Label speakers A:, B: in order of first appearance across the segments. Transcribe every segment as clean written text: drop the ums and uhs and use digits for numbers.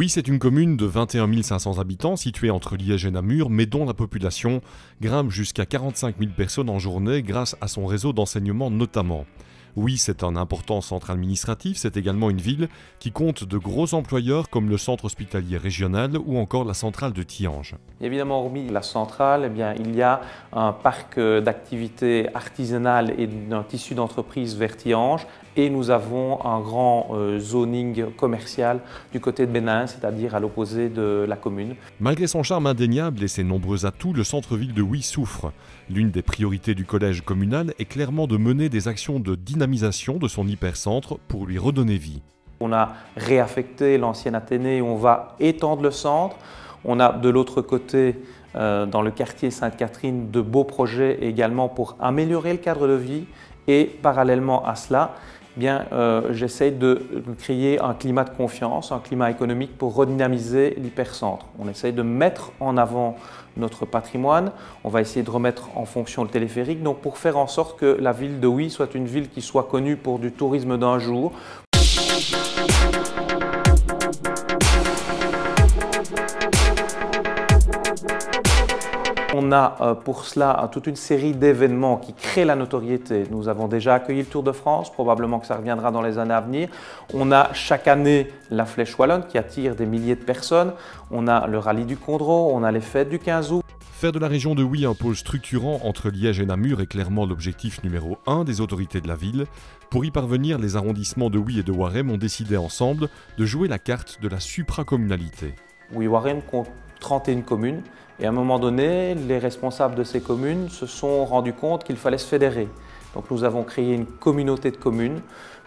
A: Oui, c'est une commune de 21 500 habitants située entre Liège et Namur, mais dont la population grimpe jusqu'à 45 000 personnes en journée grâce à son réseau d'enseignement notamment. Oui, c'est un important centre administratif, c'est également une ville qui compte de gros employeurs comme le centre hospitalier régional ou encore la centrale de Thianges.
B: Évidemment, hormis la centrale, il y a un parc d'activités artisanales et d'un tissu d'entreprise vers Thianges et nous avons un grand zoning commercial du côté de Bénin, c'est-à-dire à l'opposé de la commune.
A: Malgré son charme indéniable et ses nombreux atouts, le centre-ville de Oui souffre. L'une des priorités du collège communal est clairement de mener des actions de dynamisation de son hypercentre pour lui redonner vie.
B: On a réaffecté l'ancien Athénée, on va étendre le centre. On a de l'autre côté, dans le quartier Sainte-Catherine, de beaux projets également pour améliorer le cadre de vie. Et parallèlement à cela, j'essaie de créer un climat de confiance, un climat économique pour redynamiser l'hypercentre. On essaie de mettre en avant notre patrimoine, on va essayer de remettre en fonction le téléphérique, donc pour faire en sorte que la ville de Oui soit une ville qui soit connue pour du tourisme d'un jour. On a pour cela toute une série d'événements qui créent la notoriété. Nous avons déjà accueilli le Tour de France, probablement que ça reviendra dans les années à venir. On a chaque année la Flèche Wallonne qui attire des milliers de personnes. On a le rallye du Condro, on a les fêtes du 15 août.
A: Faire de la région de Oui un pôle structurant entre Liège et Namur est clairement l'objectif numéro 1 des autorités de la ville. Pour y parvenir, les arrondissements de Oui et de Waremme ont décidé ensemble de jouer la carte de la supracommunalité.
B: Oui-Waremme compte 31 communes et à un moment donné, les responsables de ces communes se sont rendus compte qu'il fallait se fédérer. Donc nous avons créé une communauté de communes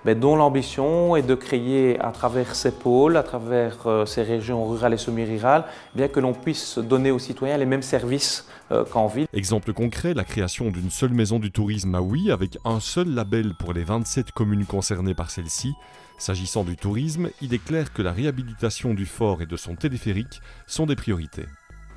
B: dont l'ambition est de créer à travers ces pôles, à travers ces régions rurales et semi-rurales, que l'on puisse donner aux citoyens les mêmes services qu'en ville.
A: Exemple concret, la création d'une seule maison du tourisme à Oui avec un seul label pour les 27 communes concernées par celle-ci. S'agissant du tourisme, il est clair que la réhabilitation du fort et de son téléphérique sont des priorités.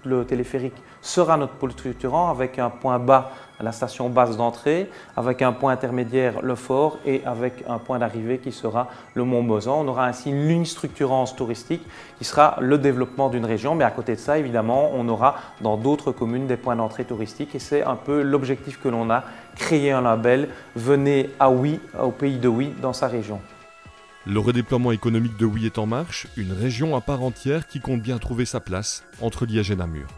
B: Le téléphérique sera notre pôle structurant avec un point bas à la station basse d'entrée, avec un point intermédiaire, le fort, et avec un point d'arrivée qui sera le Mont Mozan. On aura ainsi une ligne structurante touristique qui sera le développement d'une région, mais à côté de ça, évidemment, on aura dans d'autres communes des points d'entrée touristiques et c'est un peu l'objectif que l'on a, créer un label « Venez à Oui, au pays de Oui » dans sa région.
A: Le redéploiement économique de Oui est en marche, une région à part entière qui compte bien trouver sa place entre Liège et Namur.